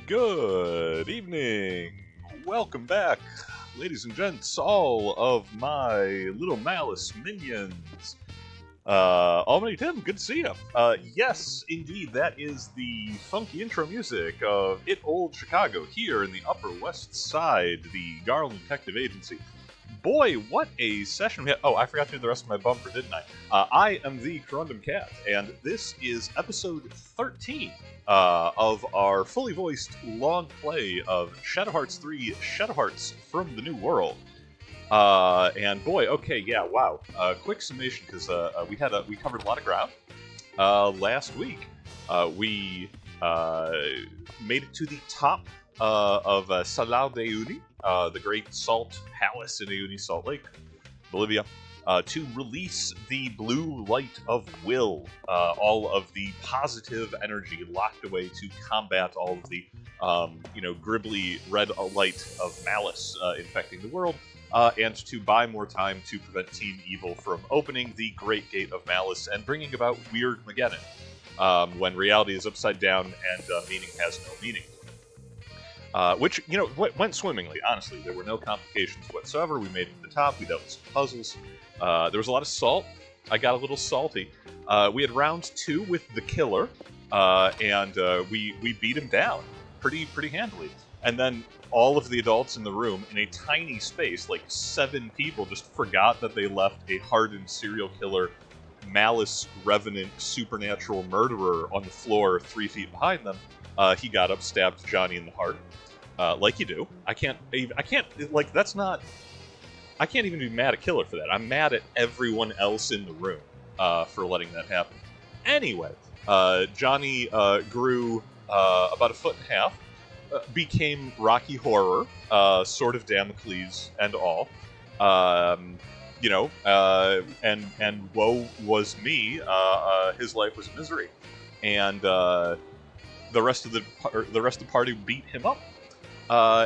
Good evening. Welcome back, ladies and gents, all of my little malice minions. Almighty Tim, good to see you. Yes, indeed, that is the funky intro music of It Old Chicago here in the Upper West Side, the Garland Detective Agency. Boy, what a session we had. Oh, I forgot to do the rest of my bumper, didn't I? I am the Corundum Cat, and this is episode 13 of our fully voiced long play of Shadow Hearts 3 Shadow Hearts from the New World. And boy, okay, yeah, wow. Quick summation, because we covered a lot of ground last week. We made it to the top of Salar de Uyuni, the great salt palace in Uyuni, Salt Lake, Bolivia, to release the blue light of will, all of the positive energy locked away to combat all of the, gribbly red light of malice infecting the world, and to buy more time to prevent Team Evil from opening the Great Gate of Malice and bringing about Weird Mageddon, when reality is upside down and meaning has no meaning. Which, went swimmingly, honestly. There were no complications whatsoever. We made it to the top. We dealt with some puzzles. There was a lot of salt. I got a little salty. We had round 2 with the killer, and we beat him down pretty handily. And then all of the adults in the room, in a tiny space, like 7 people, just forgot that they left a hardened serial killer, malice revenant, supernatural murderer on the floor 3 feet behind them. He got up, stabbed Johnny in the heart, like you do. I can't even be mad at Killer for that. I'm mad at everyone else in the room for letting that happen. Anyway, Johnny grew about 1.5 feet, became Rocky Horror, sort of Damocles and all. And woe was me. His life was misery, and the rest of the party beat him up,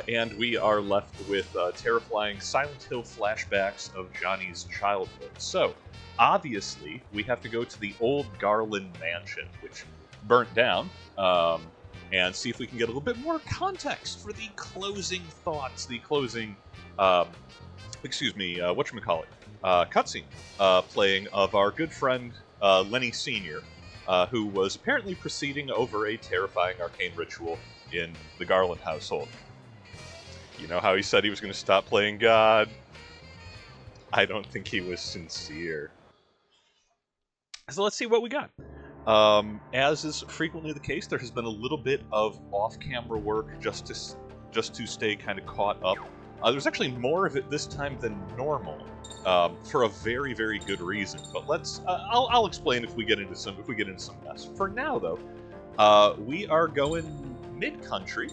and we are left with terrifying Silent Hill flashbacks of Johnny's childhood. So, obviously, we have to go to the old Garland mansion, which burnt down, and see if we can get a little bit more context for the closing thoughts, the closing, cutscene playing of our good friend Lenny Sr., who was apparently proceeding over a terrifying arcane ritual in the Garland household. You know how he said he was going to stop playing God? I don't think he was sincere. So let's see what we got. As is frequently the case, there has been a little bit of off-camera work just to stay kind of caught up. There's actually more of it this time than normal, for a very, very good reason. But let's I'll explain if we get into some mess. For now, though, we are going mid-country.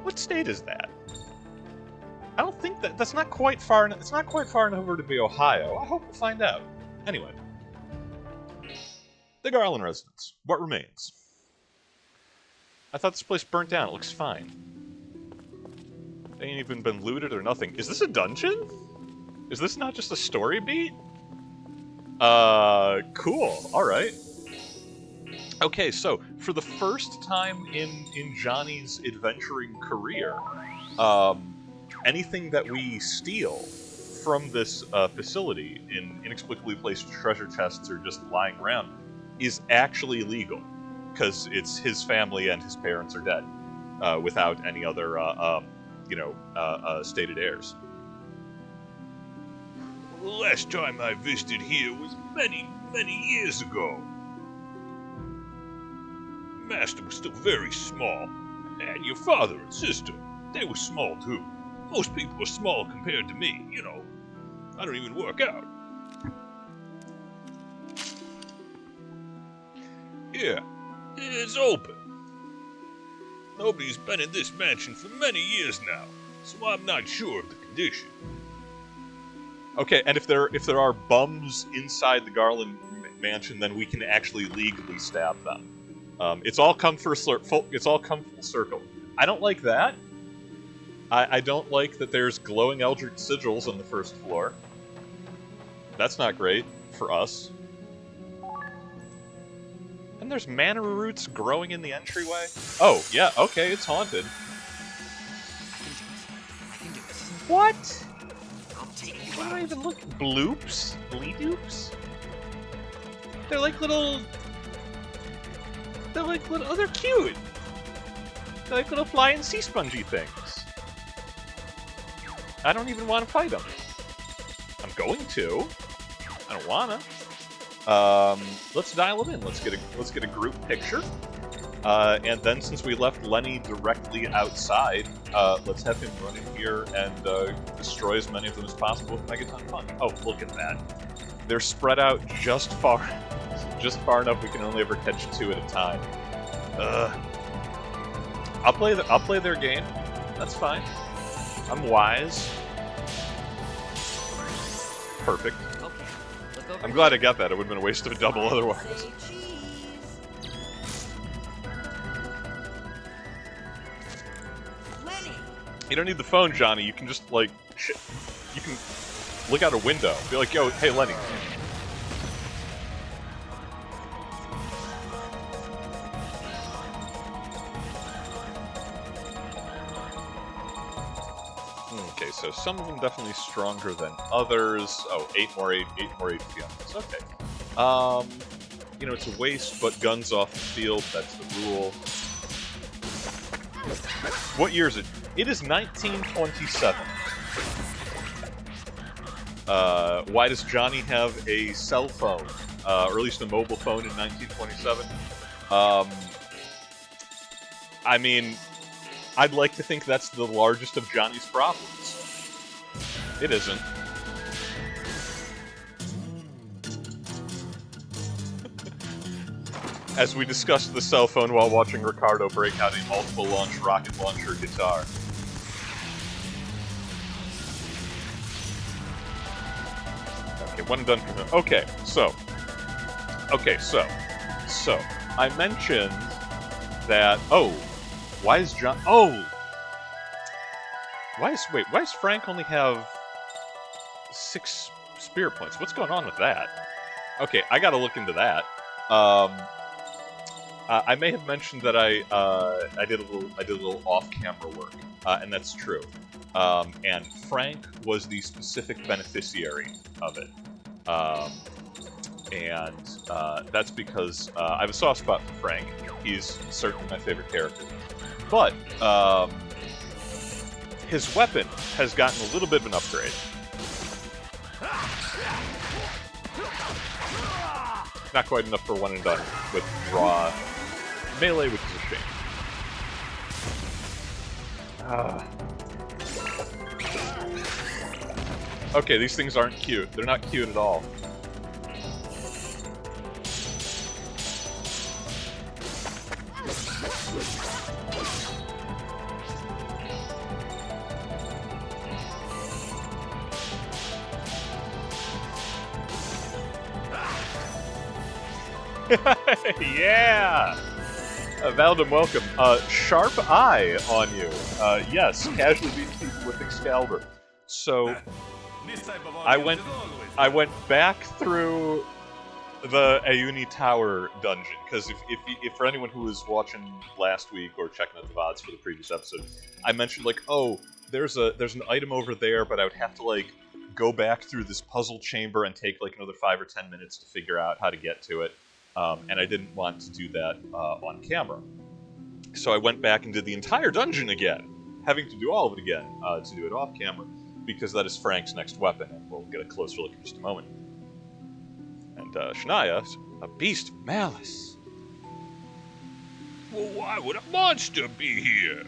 What state is that? I don't think that's not quite far. It's not quite far enough over to be Ohio. I hope we'll find out. Anyway, the Garland residence. What remains? I thought this place burnt down. It looks fine. They ain't even been looted or nothing. Is this a dungeon? Is this not just a story beat? Cool. Alright. Okay, so, for the first time in Johnny's adventuring career, anything that we steal from this facility in inexplicably placed treasure chests or just lying around is actually legal. Because it's his family and his parents are dead, without any other, stated heirs. The last time I visited here was many, many years ago. Master was still very small, and your father and sister, they were small too. Most people are small compared to me, I don't even work out. Yeah. It's open. Nobody's been in this mansion for many years now, so I'm not sure of the condition. Okay, and if there are bums inside the Garland mansion, then we can actually legally stab them. It's all come full circle. I don't like that. I don't like that there's glowing eldritch sigils on the first floor. That's not great for us. And there's manor roots growing in the entryway? Oh, yeah, okay, it's haunted. What? What do I even look? Bloops? Bleedoops? They're like little... Oh, they're cute! They're like little flying sea spongy things. I don't even want to fight them. I'm going to. I don't wanna. Let's dial them in. Let's get a group picture. And then since we left Lenny directly outside, let's have him run in here and destroy as many of them as possible with Megaton Punch. Oh, look at that. They're spread out just far enough we can only ever catch 2 at a time. I'll play their game. That's fine. I'm wise. Perfect. I'm glad I got that. It would have been a waste of a double otherwise. You don't need the phone, Johnny. You can just, like, you can look out a window. Be like, yo, hey, Lenny. Okay, so some of them definitely stronger than others. Oh, 8 more HP on this. Okay. You know, it's a waste, but guns off the field, that's the rule. What year is it? It is 1927. Why does Johnny have a cell phone? Or at least a mobile phone in 1927? I mean, I'd like to think that's the largest of Johnny's problems. It isn't. As we discussed the cell phone while watching Ricardo break out a multiple launch rocket launcher guitar. Okay, one done for him. Okay, so I mentioned that. Oh, why is John? Oh, why does Frank only have 6 spirit points? What's going on with that? Okay, I gotta look into that. I may have mentioned that I did a little off-camera work, and that's true. And Frank was the specific beneficiary of it, and that's because I have a soft spot for Frank. He's certainly my favorite character, but his weapon has gotten a little bit of an upgrade. Not quite enough for one and done with raw melee, which is a shame. Okay, these things aren't cute. They're not cute at all. Yeah! Valdem, welcome. Sharp eye on you. Yes, casually beating people with Excalibur. So, I went back through the Ayuni Tower dungeon, because if for anyone who was watching last week or checking out the VODs for the previous episode, I mentioned, like, oh, there's an item over there, but I would have to, like, go back through this puzzle chamber and take, like, another 5 or 10 minutes to figure out how to get to it. And I didn't want to do that on camera. So I went back and did the entire dungeon again, having to do all of it again to do it off camera, because that is Frank's next weapon, and we'll get a closer look in just a moment. And Shania, a beast of malice. Well, why would a monster be here?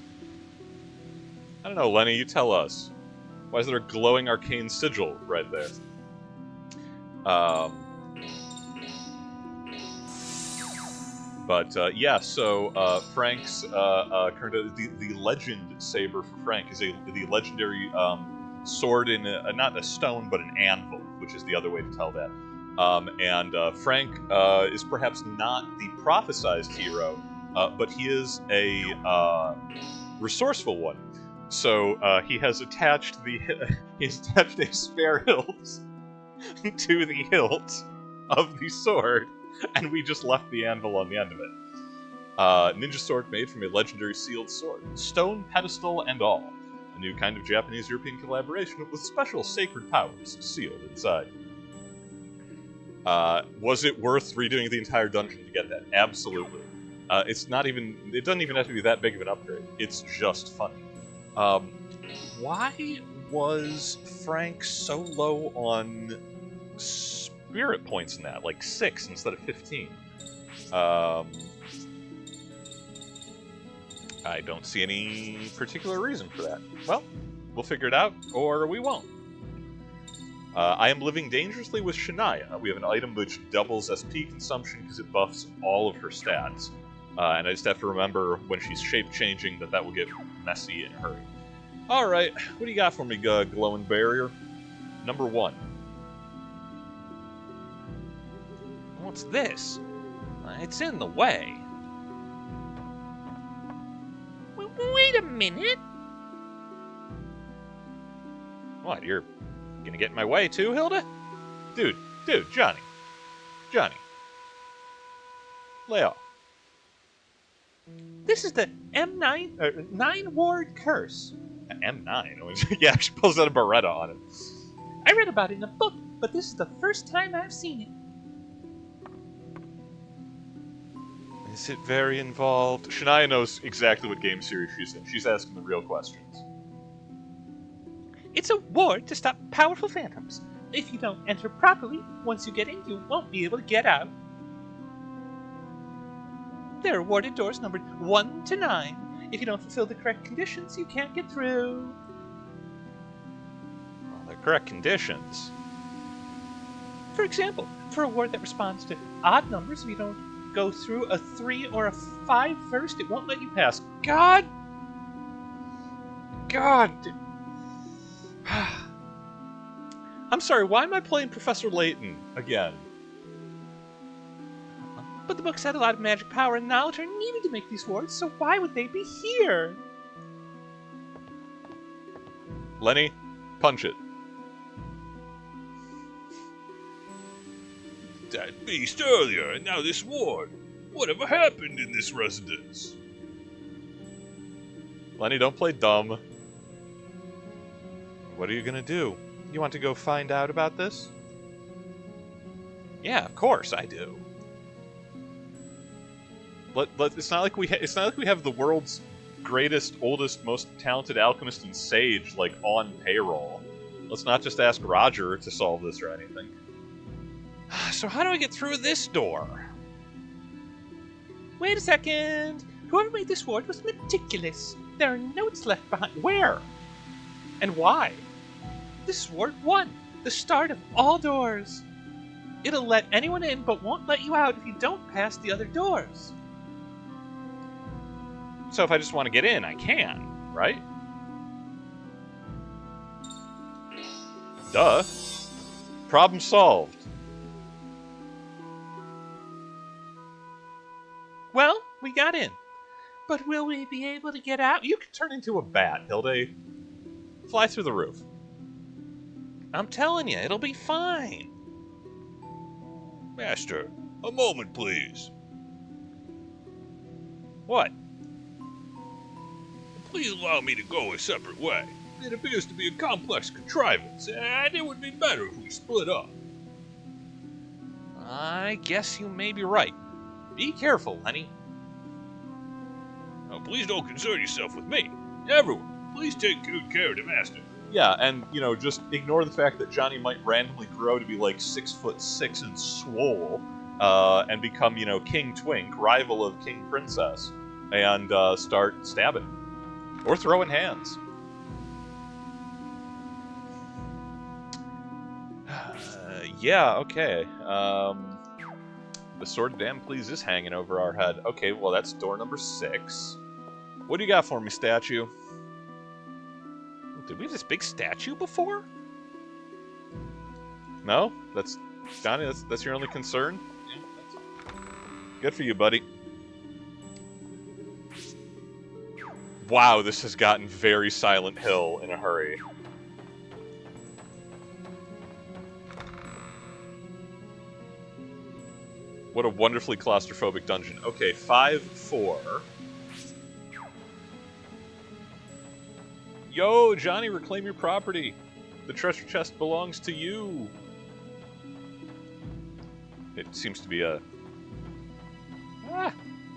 I don't know, Lenny, you tell us. Why is there a glowing arcane sigil right there? But yeah, so Frank's current the legend saber for Frank is the legendary sword in not a stone but an anvil, which is the other way to tell that. And Frank is perhaps not the prophesized hero, but he is a resourceful one. So he has attached a spare hilt to the hilt of the sword, And we just left the anvil on the end of it. Ninja sword made from a legendary sealed sword. Stone, pedestal, and all. A new kind of Japanese-European collaboration with special sacred powers sealed inside. Was it worth redoing the entire dungeon to get that? Absolutely. It doesn't even have to be that big of an upgrade. It's just funny. Why was Frank so low on spirit points in that? Like 6 instead of 15? I don't see any particular reason for that. Well, we'll figure it out, or we won't. I am living dangerously with Shania. We have an item which doubles SP consumption because it buffs all of her stats. And I just have to remember when she's shape-changing that will get messy in a hurry. Alright, what do you got for me, glowing barrier? Number 1. What's this? It's in the way. Wait a minute. What, you're gonna get in my way too, Hilda? Dude, Johnny. Lay off. This is the M9 9 ward curse. M9? Yeah, she pulls out a Beretta on it. I read about it in a book, but this is the first time I've seen it. Is it very involved? Shania knows exactly what game series she's in. She's asking the real questions. It's a ward to stop powerful phantoms. If you don't enter properly, once you get in, you won't be able to get out. There are warded doors numbered 1 to 9. If you don't fulfill the correct conditions, you can't get through. Well, the correct conditions? For example, for a ward that responds to odd numbers, if you don't go through a 3 or a 5 first, it won't let you pass. God! I'm sorry, why am I playing Professor Layton again? But the books had a lot of magic power and knowledge are needed to make these wards, so why would they be here? Lenny, punch it. That beast earlier, and now this ward. Whatever happened in this residence? Lenny, don't play dumb. What are you gonna do? You want to go find out about this? Yeah, of course I do. It's not like we have the world's greatest, oldest, most talented alchemist and sage like on payroll. Let's not just ask Roger to solve this or anything. So how do I get through this door? Wait a second. Whoever made this ward was meticulous. There are notes left behind. Where? And why? This is Ward 1, the start of all doors. It'll let anyone in, but won't let you out if you don't pass the other doors. So if I just want to get in, I can, right? Duh. Problem solved. Well, we got in. But will we be able to get out? You could turn into a bat, Hilde. Fly through the roof. I'm telling you, it'll be fine. Master, a moment, please. What? Please allow me to go a separate way. It appears to be a complex contrivance, and it would be better if we split up. I guess you may be right. Be careful, Lenny. Now, please don't concern yourself with me. Everyone, please take good care of the Master. Yeah, and, just ignore the fact that Johnny might randomly grow to be like 6'6" and swole, and become, King Twink, rival of King Princess, and start stabbing. Or throwing hands. Yeah, okay. The Sword of Damocles is hanging over our head. Okay, well, that's door number 6. What do you got for me, statue? Did we have this big statue before? No? That's... Johnny, that's your only concern? Yeah, good for you, buddy. Wow, this has gotten very Silent Hill in a hurry. What a wonderfully claustrophobic dungeon. Okay, 5-4. Yo, Johnny, reclaim your property. The treasure chest belongs to you. It seems to be a...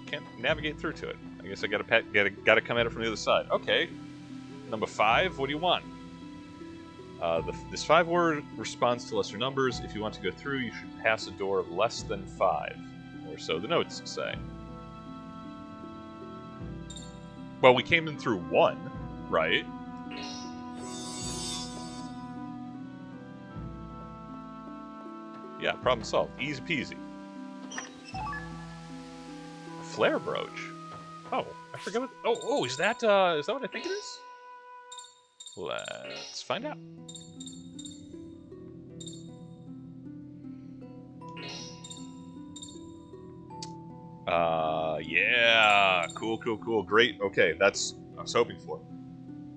can't navigate through to it. I guess I gotta come at it from the other side. Okay. Number 5, what do you want? This 5-word responds to lesser numbers. If you want to go through, you should pass a door of less than 5. Or so the notes say. Well, we came in through 1, right? Yeah, problem solved. Easy peasy. Flare brooch. Oh, I forgot what... Oh, is that what I think it is? Let's find out. Yeah. Cool. Great. Okay, that's what I was hoping for.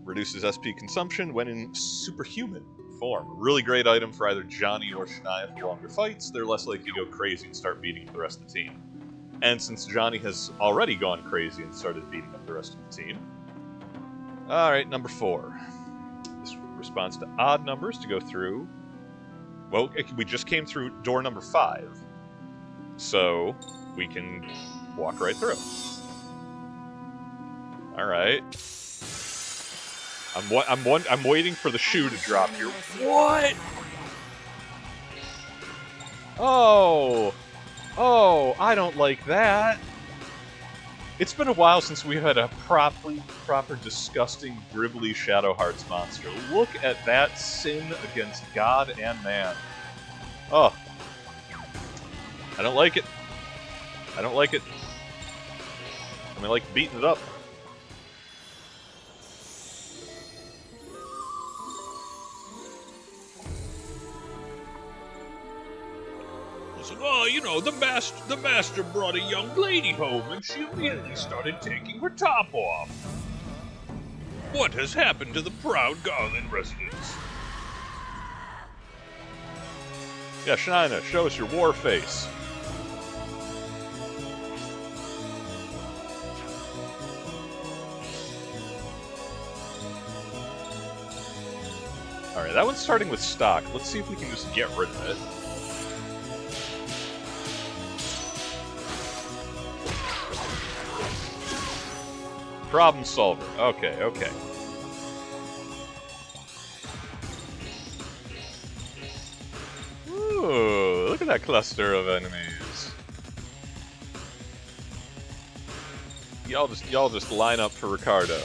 Reduces SP consumption when in superhuman form. Really great item for either Johnny or Shania for longer fights. They're less likely to go crazy and start beating up the rest of the team. And since Johnny has already gone crazy and started beating up the rest of the team... Alright, number 4. This responds to odd numbers to go through. Well, we just came through door number 5. So, we can walk right through. Alright. I'm waiting for the shoe to drop here. What? Oh, I don't like that. It's been a while since we've had a proper disgusting, dribbly Shadow Hearts monster. Look at that sin against God and man. Oh. I don't like it. I don't like it. I mean, like beating it up. Oh, you know, the master brought a young lady home, and she immediately started taking her top off. What has happened to the proud Garland residents? Yeah, Shania, show us your war face. Alright, that one's starting with stock. Let's see if we can just get rid of it. Problem solver. Okay. Ooh, look at that cluster of enemies. Y'all just line up for Ricardo.